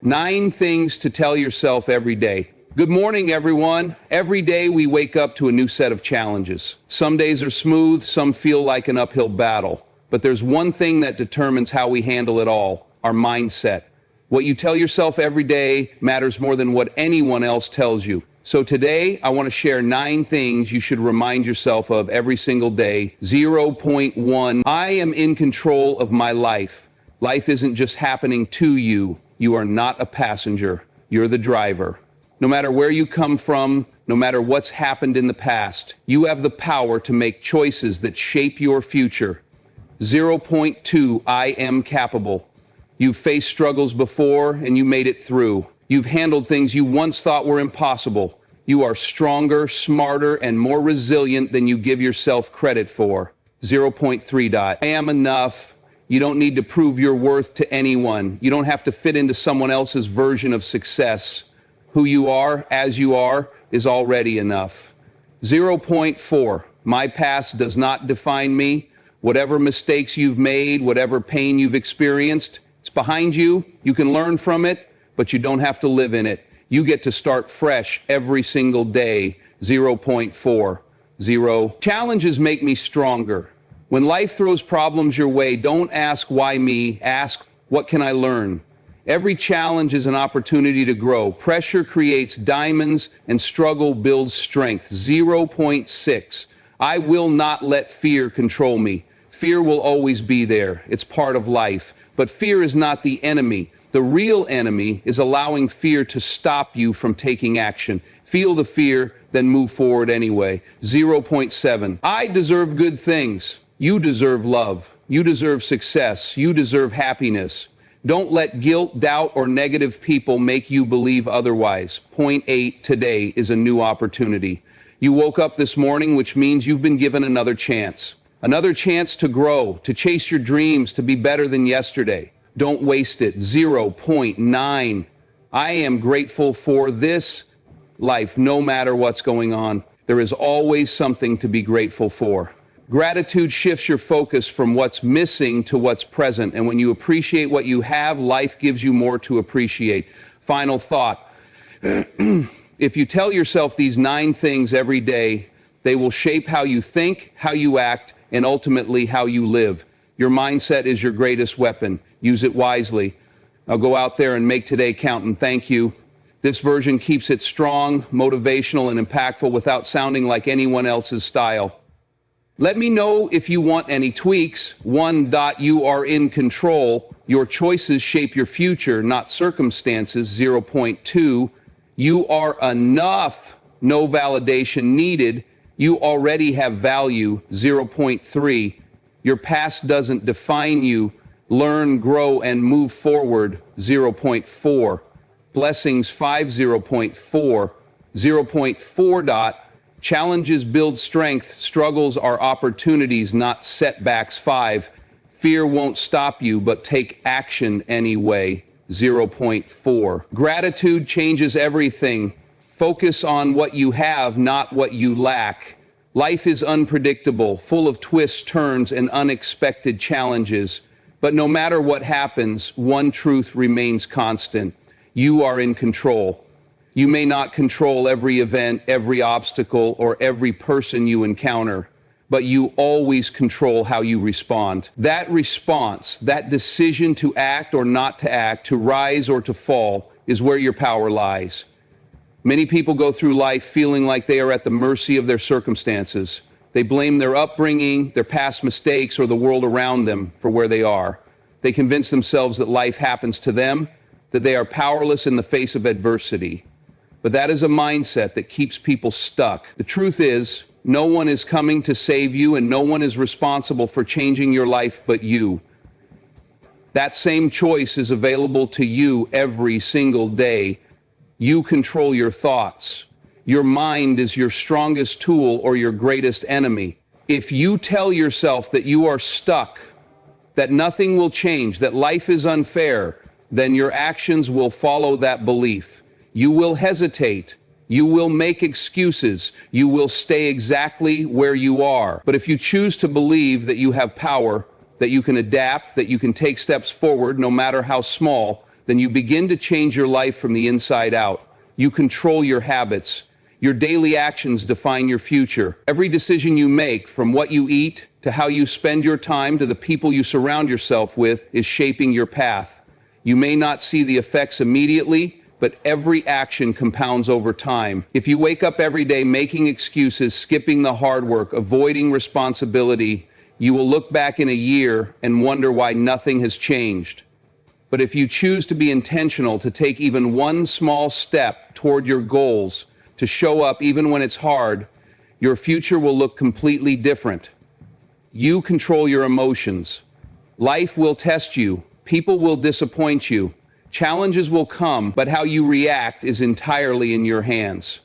9 things to tell yourself every day. Good morning, everyone. Every day we wake up to a new set of challenges. Some days are smooth, some feel like an uphill battle. But there's one thing that determines how we handle it all: our mindset. What you tell yourself every day matters more than what anyone else tells you. So today, I want to share 9 things you should remind yourself of every single day. 0.1, I am in control of my life. Life isn't just happening to you. You are not a passenger. You're the driver. No matter where you come from, no matter what's happened in the past, you have the power to make choices that shape your future. 0.2, I am capable. You've faced struggles before and you made it through. You've handled things you once thought were impossible. You are stronger, smarter, and more resilient than you give yourself credit for. 0.3, I am enough. You don't need to prove your worth to anyone. You don't have to fit into someone else's version of success. Who you are, as you are, is already enough. 0.4, my past does not define me. Whatever mistakes you've made, whatever pain you've experienced, it's behind you. You can learn from it, but you don't have to live in it. You get to start fresh every single day. 0.4, 0. Challenges make me stronger. When life throws problems your way, don't ask why me, ask what can I learn? Every challenge is an opportunity to grow. Pressure creates diamonds and struggle builds strength. 0.6, I will not let fear control me. Fear will always be there. It's part of life. But fear is not the enemy. The real enemy is allowing fear to stop you from taking action. Feel the fear, then move forward anyway. 0.7, I deserve good things. You deserve love. You deserve success. You deserve happiness. Don't let guilt, doubt, or negative people make you believe otherwise. 0.8, today is a new opportunity. You woke up this morning, which means you've been given another chance. Another chance to grow, to chase your dreams, to be better than yesterday. Don't waste it. 0.9, I am grateful for this life, no matter what's going on. There is always something to be grateful for. Gratitude shifts your focus from what's missing to what's present. And when you appreciate what you have, life gives you more to appreciate. Final thought. If you tell yourself these 9 things every day, they will shape how you think, how you act, and ultimately how you live. Your mindset is your greatest weapon. Use it wisely. Now go out there and make today count, and thank you. This version keeps it strong, motivational, and impactful without sounding like anyone else's style. Let me know if you want any tweaks. 1. You are in control. Your choices shape your future, not circumstances. 0.2. You are enough. No validation needed. You already have value. 0.3. Your past doesn't define you. Learn, grow, and move forward. 0.4. Blessings. 5. 0.4. 0.4. Challenges build strength. Struggles are opportunities, not setbacks. 5. Fear won't stop you, but take action anyway. 0.4. Gratitude changes everything. Focus on what you have, not what you lack. Life is unpredictable, full of twists, turns, and unexpected challenges. But no matter what happens, one truth remains constant. You are in control. You may not control every event, every obstacle, or every person you encounter, but you always control how you respond. That response, that decision to act or not to act, to rise or to fall, is where your power lies. Many people go through life feeling like they are at the mercy of their circumstances. They blame their upbringing, their past mistakes, or the world around them for where they are. They convince themselves that life happens to them, that they are powerless in the face of adversity. But that is a mindset that keeps people stuck. The truth is, no one is coming to save you, and no one is responsible for changing your life but you. That same choice is available to you every single day. You control your thoughts. Your mind is your strongest tool or your greatest enemy. If you tell yourself that you are stuck, that nothing will change, that life is unfair, then your actions will follow that belief. You will hesitate. You will make excuses. You will stay exactly where you are. But if you choose to believe that you have power, that you can adapt, that you can take steps forward no matter how small, then you begin to change your life from the inside out. You control your habits. Your daily actions define your future. Every decision you make, from what you eat to how you spend your time to the people you surround yourself with, is shaping your path. You may not see the effects immediately, but every action compounds over time. If you wake up every day making excuses, skipping the hard work, avoiding responsibility, you will look back in a year and wonder why nothing has changed. But if you choose to be intentional, to take even one small step toward your goals, to show up even when it's hard, your future will look completely different. You control your emotions. Life will test you. People will disappoint you. Challenges will come, but how you react is entirely in your hands.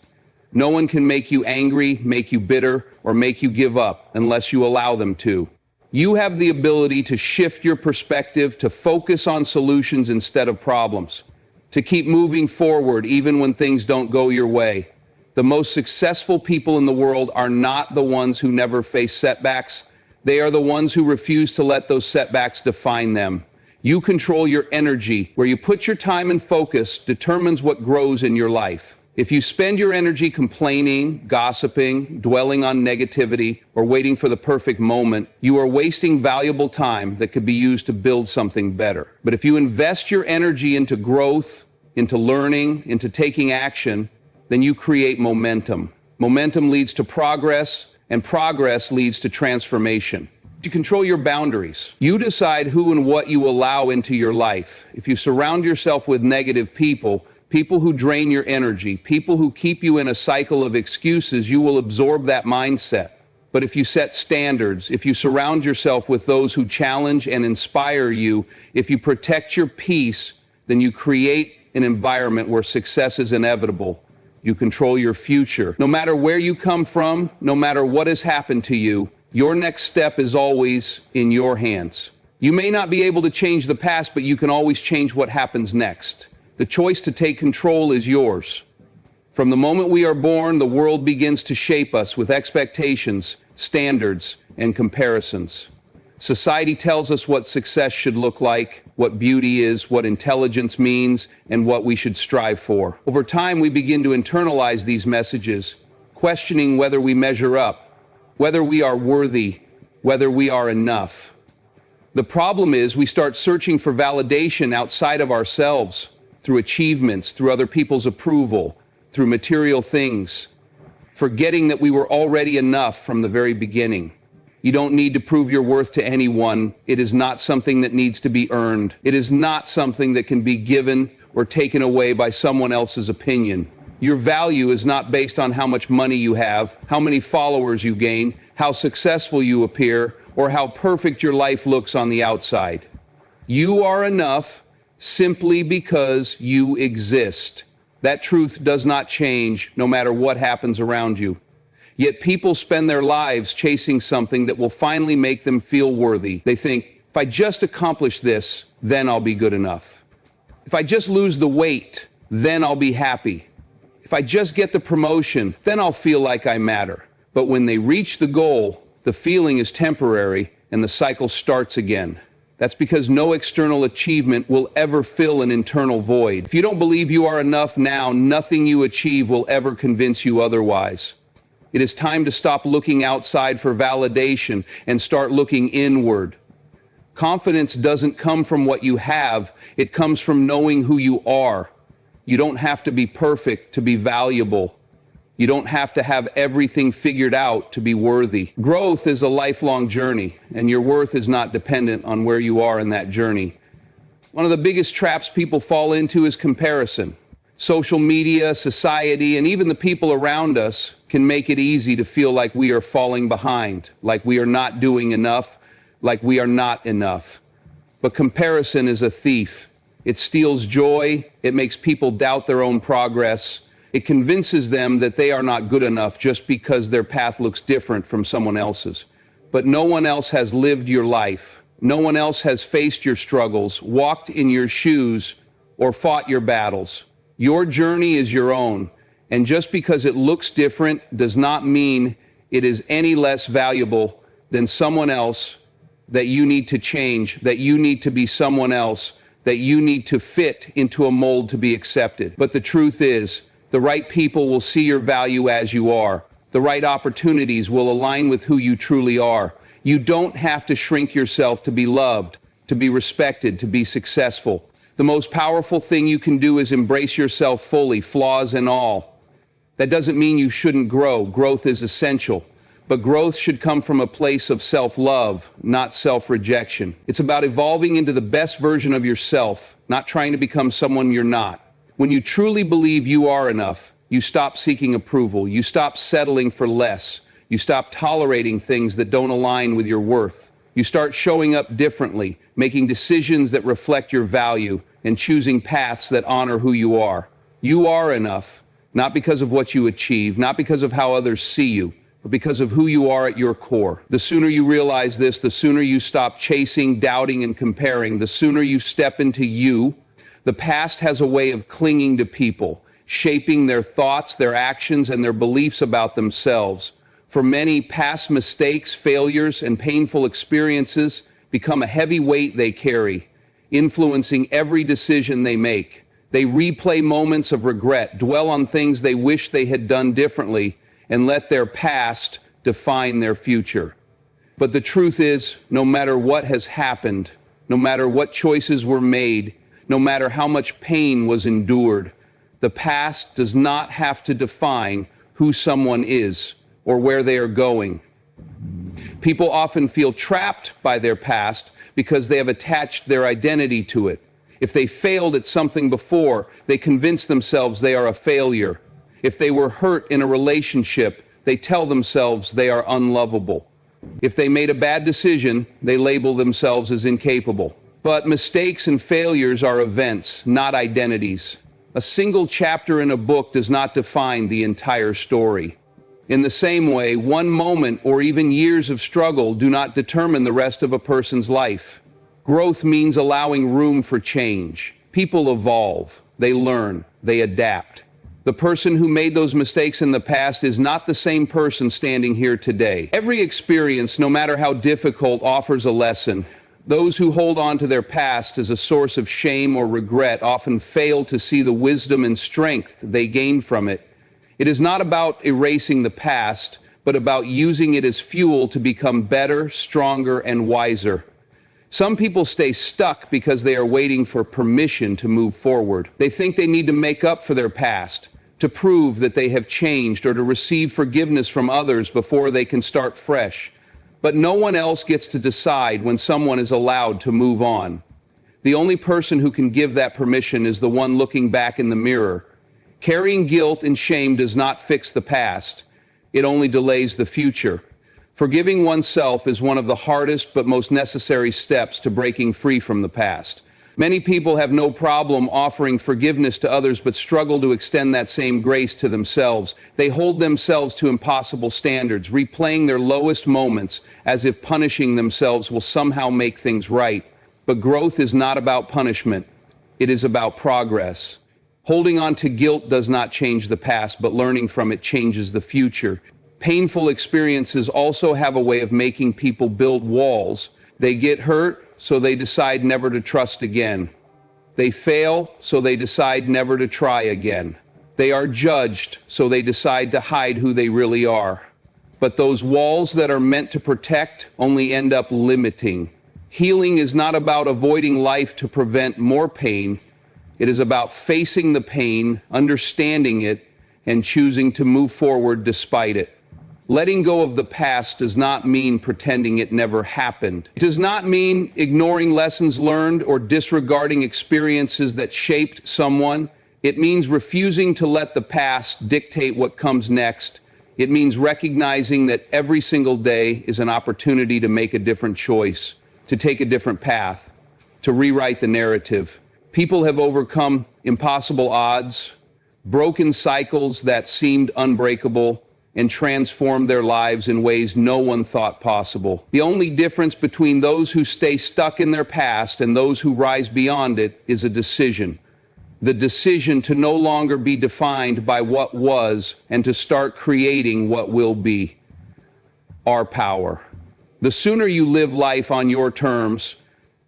No one can make you angry, make you bitter, or make you give up unless you allow them to. You have the ability to shift your perspective, to focus on solutions instead of problems, to keep moving forward even when things don't go your way. The most successful people in the world are not the ones who never face setbacks. They are the ones who refuse to let those setbacks define them. You control your energy. Where you put your time and focus determines what grows in your life. If you spend your energy complaining, gossiping, dwelling on negativity, or waiting for the perfect moment, you are wasting valuable time that could be used to build something better. But if you invest your energy into growth, into learning, into taking action, then you create momentum. Momentum leads to progress, and progress leads to transformation. You control your boundaries. You decide who and what you allow into your life. If you surround yourself with negative people, people who drain your energy, people who keep you in a cycle of excuses, you will absorb that mindset. But if you set standards, if you surround yourself with those who challenge and inspire you, if you protect your peace, then you create an environment where success is inevitable. You control your future. No matter where you come from, no matter what has happened to you, your next step is always in your hands. You may not be able to change the past, but you can always change what happens next. The choice to take control is yours. From the moment we are born, the world begins to shape us with expectations, standards, and comparisons. Society tells us what success should look like, what beauty is, what intelligence means, and what we should strive for. Over time, we begin to internalize these messages, questioning whether we measure up, whether we are worthy, whether we are enough. The problem is we start searching for validation outside of ourselves, through achievements, through other people's approval, through material things, forgetting that we were already enough from the very beginning. You don't need to prove your worth to anyone. It is not something that needs to be earned. It is not something that can be given or taken away by someone else's opinion. Your value is not based on how much money you have, how many followers you gain, how successful you appear, or how perfect your life looks on the outside. You are enough simply because you exist. That truth does not change no matter what happens around you. Yet people spend their lives chasing something that will finally make them feel worthy. They think, if I just accomplish this, then I'll be good enough. If I just lose the weight, then I'll be happy. If I just get the promotion, then I'll feel like I matter. But when they reach the goal, the feeling is temporary and the cycle starts again. That's because no external achievement will ever fill an internal void. If you don't believe you are enough now, nothing you achieve will ever convince you otherwise. It is time to stop looking outside for validation and start looking inward. Confidence doesn't come from what you have, it comes from knowing who you are. You don't have to be perfect to be valuable. You don't have to have everything figured out to be worthy. Growth is a lifelong journey, and your worth is not dependent on where you are in that journey. One of the biggest traps people fall into is comparison. Social media, society, and even the people around us can make it easy to feel like we are falling behind, like we are not doing enough, like we are not enough. But comparison is a thief. It steals joy. It makes people doubt their own progress. It convinces them that they are not good enough just because their path looks different from someone else's. But no one else has lived your life. No one else has faced your struggles, walked in your shoes, or fought your battles. Your journey is your own, and just because it looks different does not mean it is any less valuable than someone else, that you need to change, that you need to be someone else that you need to fit into a mold to be accepted. But the truth is, the right people will see your value as you are. The right opportunities will align with who you truly are. You don't have to shrink yourself to be loved, to be respected, to be successful. The most powerful thing you can do is embrace yourself fully, flaws and all. That doesn't mean you shouldn't grow. Growth is essential. But growth should come from a place of self-love, not self-rejection. It's about evolving into the best version of yourself, not trying to become someone you're not. When you truly believe you are enough, you stop seeking approval. You stop settling for less. You stop tolerating things that don't align with your worth. You start showing up differently, making decisions that reflect your value, and choosing paths that honor who you are. You are enough, not because of what you achieve, not because of how others see you, but because of who you are at your core. The sooner you realize this, the sooner you stop chasing, doubting, and comparing, the sooner you step into you. The past has a way of clinging to people, shaping their thoughts, their actions, and their beliefs about themselves. For many, past mistakes, failures, and painful experiences become a heavy weight they carry, influencing every decision they make. They replay moments of regret, dwell on things they wish they had done differently, and let their past define their future. But the truth is, no matter what has happened, no matter what choices were made, no matter how much pain was endured, the past does not have to define who someone is or where they are going. People often feel trapped by their past because they have attached their identity to it. If they failed at something before, they convince themselves they are a failure. If they were hurt in a relationship, they tell themselves they are unlovable. If they made a bad decision, they label themselves as incapable. But mistakes and failures are events, not identities. A single chapter in a book does not define the entire story. In the same way, one moment or even years of struggle do not determine the rest of a person's life. Growth means allowing room for change. People evolve, they learn, they adapt. The person who made those mistakes in the past is not the same person standing here today. Every experience, no matter how difficult, offers a lesson. Those who hold on to their past as a source of shame or regret often fail to see the wisdom and strength they gained from it. It is not about erasing the past, but about using it as fuel to become better, stronger, and wiser. Some people stay stuck because they are waiting for permission to move forward. They think they need to make up for their past, to prove that they have changed, or to receive forgiveness from others before they can start fresh. But no one else gets to decide when someone is allowed to move on. The only person who can give that permission is the one looking back in the mirror. Carrying guilt and shame does not fix the past. It only delays the future. Forgiving oneself is one of the hardest but most necessary steps to breaking free from the past. Many people have no problem offering forgiveness to others but struggle to extend that same grace to themselves. They hold themselves to impossible standards, replaying their lowest moments as if punishing themselves will somehow make things right. But growth is not about punishment. It is about progress. Holding on to guilt does not change the past, but learning from it changes the future. Painful experiences also have a way of making people build walls. They get hurt, so they decide never to trust again. They fail, so they decide never to try again. They are judged, so they decide to hide who they really are. But those walls that are meant to protect only end up limiting. Healing is not about avoiding life to prevent more pain. It is about facing the pain, understanding it, and choosing to move forward despite it. Letting go of the past does not mean pretending it never happened. It does not mean ignoring lessons learned or disregarding experiences that shaped someone. It means refusing to let the past dictate what comes next. It means recognizing that every single day is an opportunity to make a different choice, to take a different path, to rewrite the narrative. People have overcome impossible odds, broken cycles that seemed unbreakable, and transformed their lives in ways no one thought possible. The only difference between those who stay stuck in their past and those who rise beyond it is a decision. The decision to no longer be defined by what was and to start creating what will be. Our power. The sooner you live life on your terms,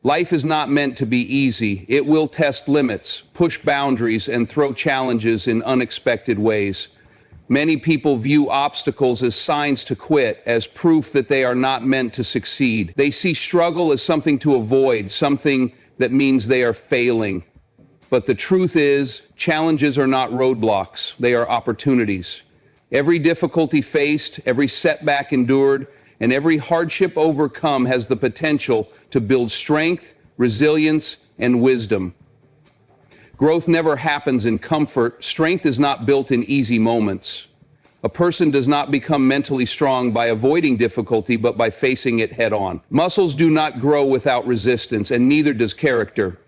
Life is not meant to be easy. It will test limits, push boundaries, and throw challenges in unexpected ways. Many people view obstacles as signs to quit, as proof that they are not meant to succeed. They see struggle as something to avoid, something that means they are failing. But the truth is, challenges are not roadblocks, they are opportunities. Every difficulty faced, every setback endured, and every hardship overcome has the potential to build strength, resilience, and wisdom. Growth never happens in comfort. Strength is not built in easy moments. A person does not become mentally strong by avoiding difficulty, but by facing it head on. Muscles do not grow without resistance, and neither does character.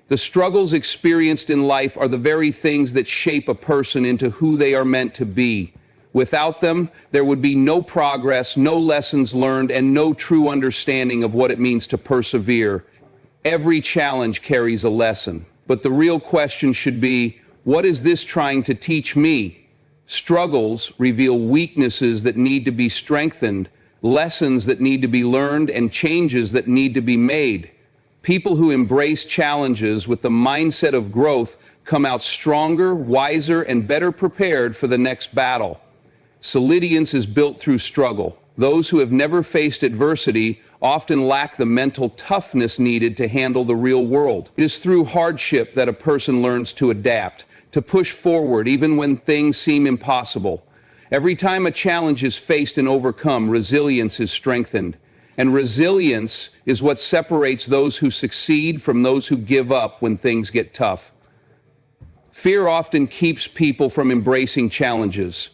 The struggles experienced in life are the very things that shape a person into who they are meant to be. Without them, there would be no progress, no lessons learned, and no true understanding of what it means to persevere. Every challenge carries a lesson. But the real question should be, what is this trying to teach me? Struggles reveal weaknesses that need to be strengthened, lessons that need to be learned, and changes that need to be made. People who embrace challenges with the mindset of growth come out stronger, wiser, and better prepared for the next battle. Resilience is built through struggle. Those who have never faced adversity often lack the mental toughness needed to handle the real world. It is through hardship that a person learns to adapt, to push forward even when things seem impossible. Every time a challenge is faced and overcome, resilience is strengthened. And resilience is what separates those who succeed from those who give up when things get tough. Fear often keeps people from embracing challenges.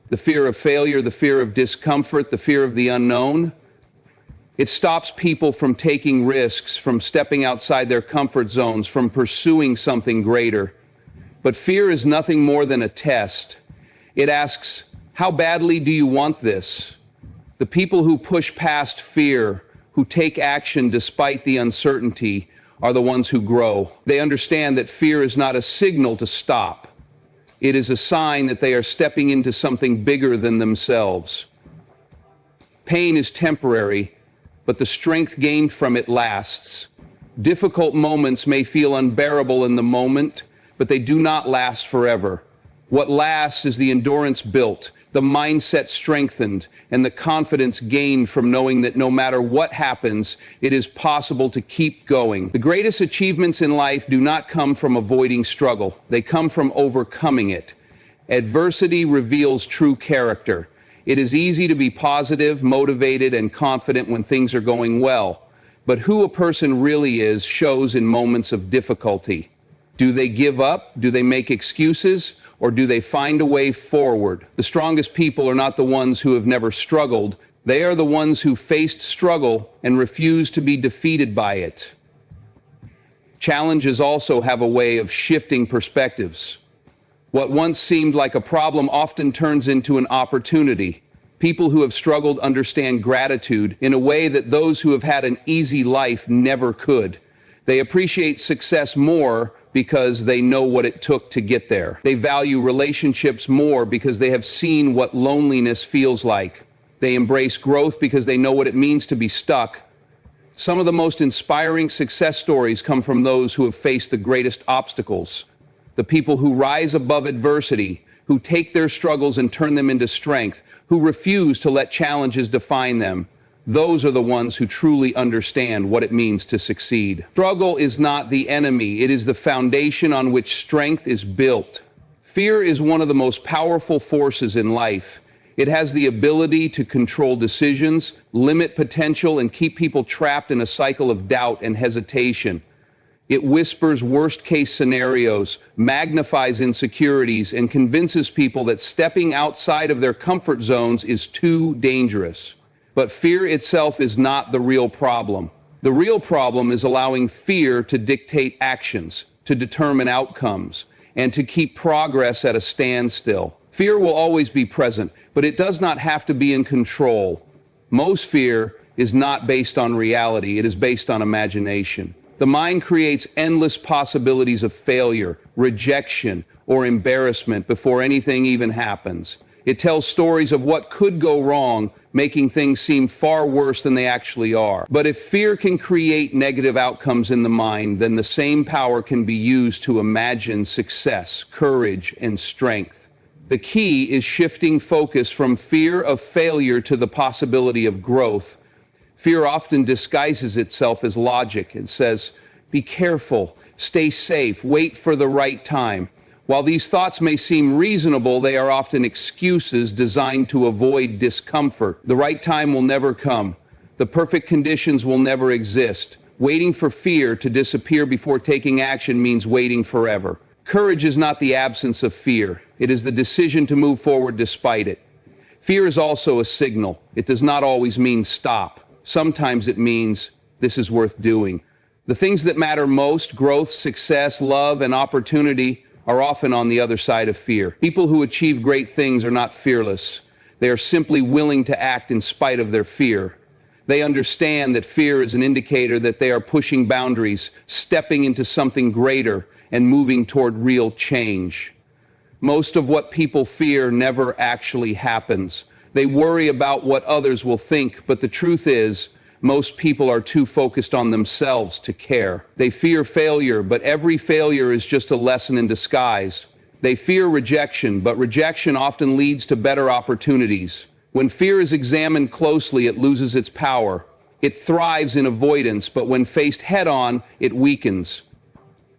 The fear of failure, the fear of discomfort, the fear of the unknown. It stops people from taking risks, from stepping outside their comfort zones, from pursuing something greater. But fear is nothing more than a test. It asks, how badly do you want this? The people who push past fear, who take action despite the uncertainty, are the ones who grow. They understand that fear is not a signal to stop. It is a sign that they are stepping into something bigger than themselves. Pain is temporary, but the strength gained from it lasts. Difficult moments may feel unbearable in the moment, but they do not last forever. What lasts is the endurance built, the mindset strengthened, and the confidence gained from knowing that no matter what happens, it is possible to keep going. The greatest achievements in life do not come from avoiding struggle. They come from overcoming it. Adversity reveals true character. It is easy to be positive, motivated, and confident when things are going well. But who a person really is shows in moments of difficulty. Do they give up? Do they make excuses? Or do they find a way forward? The strongest people are not the ones who have never struggled. They are the ones who faced struggle and refused to be defeated by it. Challenges also have a way of shifting perspectives. What once seemed like a problem often turns into an opportunity. People who have struggled understand gratitude in a way that those who have had an easy life never could. They appreciate success more because they know what it took to get there. They value relationships more because they have seen what loneliness feels like. They embrace growth because they know what it means to be stuck. Some of the most inspiring success stories come from those who have faced the greatest obstacles. The people who rise above adversity, who take their struggles and turn them into strength, who refuse to let challenges define them. Those are the ones who truly understand what it means to succeed. Struggle is not the enemy. It is the foundation on which strength is built. Fear is one of the most powerful forces in life. It has the ability to control decisions, limit potential, and keep people trapped in a cycle of doubt and hesitation. It whispers worst-case scenarios, magnifies insecurities, and convinces people that stepping outside of their comfort zones is too dangerous. But fear itself is not the real problem. The real problem is allowing fear to dictate actions, to determine outcomes, and to keep progress at a standstill. Fear will always be present, but it does not have to be in control. Most fear is not based on reality, it is based on imagination. The mind creates endless possibilities of failure, rejection, or embarrassment before anything even happens. It tells stories of what could go wrong, making things seem far worse than they actually are. But if fear can create negative outcomes in the mind, then the same power can be used to imagine success, courage, and strength. The key is shifting focus from fear of failure to the possibility of growth. Fear often disguises itself as logic. It says, "Be careful, stay safe, wait for the right time." While these thoughts may seem reasonable, they are often excuses designed to avoid discomfort. The right time will never come. The perfect conditions will never exist. Waiting for fear to disappear before taking action means waiting forever. Courage is not the absence of fear. It is the decision to move forward despite it. Fear is also a signal. It does not always mean stop. Sometimes it means this is worth doing. The things that matter most, growth, success, love, and opportunity, are often on the other side of fear. People who achieve great things are not fearless. They are simply willing to act in spite of their fear. They understand that fear is an indicator that they are pushing boundaries, stepping into something greater, and moving toward real change. Most of what people fear never actually happens. They worry about what others will think, but the truth is, most people are too focused on themselves to care. They fear failure, but every failure is just a lesson in disguise. They fear rejection, but rejection often leads to better opportunities. When fear is examined closely, it loses its power. It thrives in avoidance, but when faced head-on, it weakens.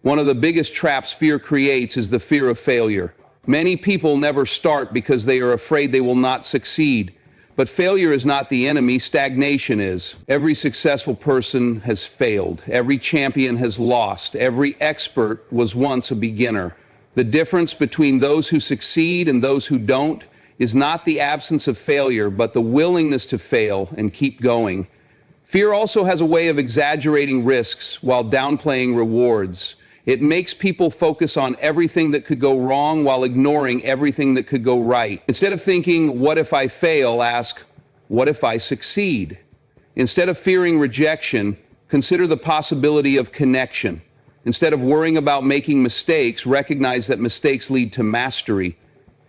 One of the biggest traps fear creates is the fear of failure. Many people never start because they are afraid they will not succeed. But failure is not the enemy, stagnation is. Every successful person has failed. Every champion has lost. Every expert was once a beginner. The difference between those who succeed and those who don't is not the absence of failure, but the willingness to fail and keep going. Fear also has a way of exaggerating risks while downplaying rewards. It makes people focus on everything that could go wrong while ignoring everything that could go right. Instead of thinking, what if I fail, ask, what if I succeed? Instead of fearing rejection, consider the possibility of connection. Instead of worrying about making mistakes, recognize that mistakes lead to mastery.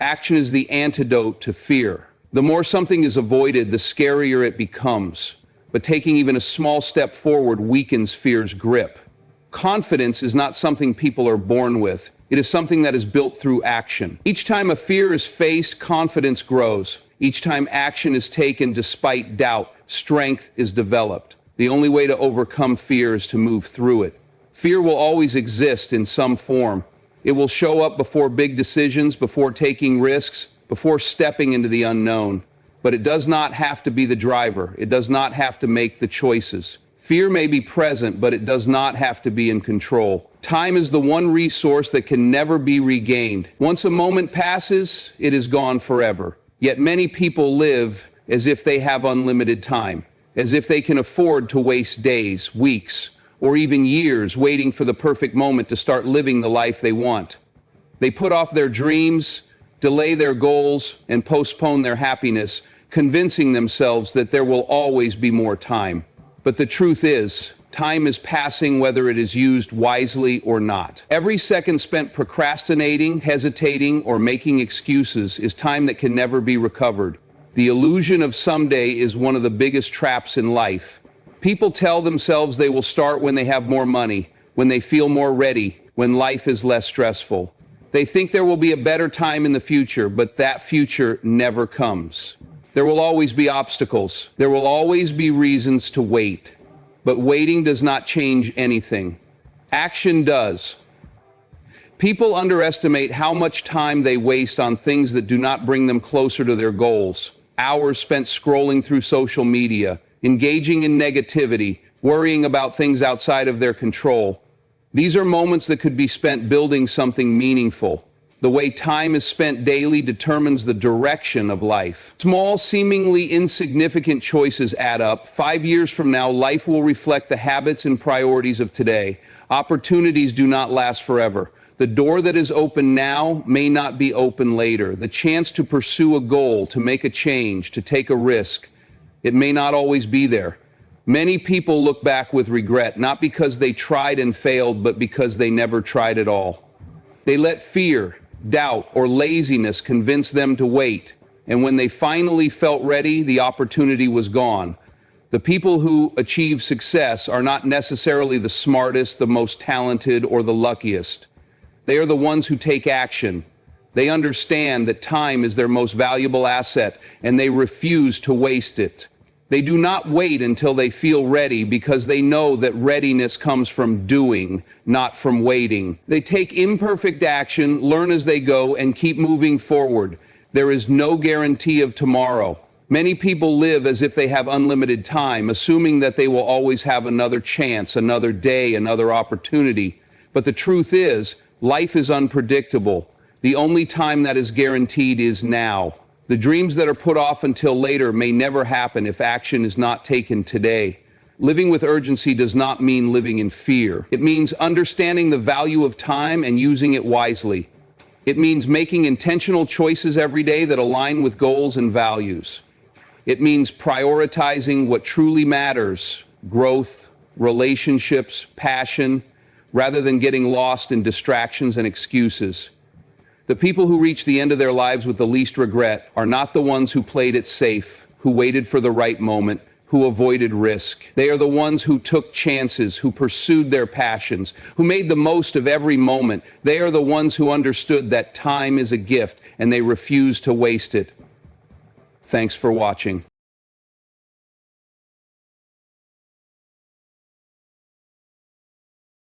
Action is the antidote to fear. The more something is avoided, the scarier it becomes. But taking even a small step forward weakens fear's grip. Confidence is not something people are born with. It is something that is built through action. Each time a fear is faced, confidence grows. Each time action is taken despite doubt, strength is developed. The only way to overcome fear is to move through it. Fear will always exist in some form. It will show up before big decisions, before taking risks, before stepping into the unknown. But it does not have to be the driver. It does not have to make the choices. Fear may be present, but it does not have to be in control. Time is the one resource that can never be regained. Once a moment passes, it is gone forever. Yet many people live as if they have unlimited time, as if they can afford to waste days, weeks, or even years waiting for the perfect moment to start living the life they want. They put off their dreams, delay their goals, and postpone their happiness, convincing themselves that there will always be more time. But the truth is, time is passing whether it is used wisely or not. Every second spent procrastinating, hesitating, or making excuses is time that can never be recovered. The illusion of someday is one of the biggest traps in life. People tell themselves they will start when they have more money, when they feel more ready, when life is less stressful. They think there will be a better time in the future, but that future never comes. There will always be obstacles. There will always be reasons to wait. But waiting does not change anything. Action does. People underestimate how much time they waste on things that do not bring them closer to their goals. Hours spent scrolling through social media, engaging in negativity, worrying about things outside of their control. These are moments that could be spent building something meaningful. The way time is spent daily determines the direction of life. Small, seemingly insignificant choices add up. 5 years from now, life will reflect the habits and priorities of today. Opportunities do not last forever. The door that is open now may not be open later. The chance to pursue a goal, to make a change, to take a risk, it may not always be there. Many people look back with regret, not because they tried and failed, but because they never tried at all. They let fear, doubt, or laziness convince them to wait. And when they finally felt ready, the opportunity was gone. The people who achieve success are not necessarily the smartest, the most talented, or the luckiest. They are the ones who take action. They understand that time is their most valuable asset, and they refuse to waste it. They do not wait until they feel ready because they know that readiness comes from doing, not from waiting. They take imperfect action, learn as they go, and keep moving forward. There is no guarantee of tomorrow. Many people live as if they have unlimited time, assuming that they will always have another chance, another day, another opportunity. But the truth is, life is unpredictable. The only time that is guaranteed is now. The dreams that are put off until later may never happen if action is not taken today. Living with urgency does not mean living in fear. It means understanding the value of time and using it wisely. It means making intentional choices every day that align with goals and values. It means prioritizing what truly matters: growth, relationships, passion, rather than getting lost in distractions and excuses. The people who reach the end of their lives with the least regret are not the ones who played it safe, who waited for the right moment, who avoided risk. They are the ones who took chances, who pursued their passions, who made the most of every moment. They are the ones who understood that time is a gift and they refuse to waste it. Thanks for watching.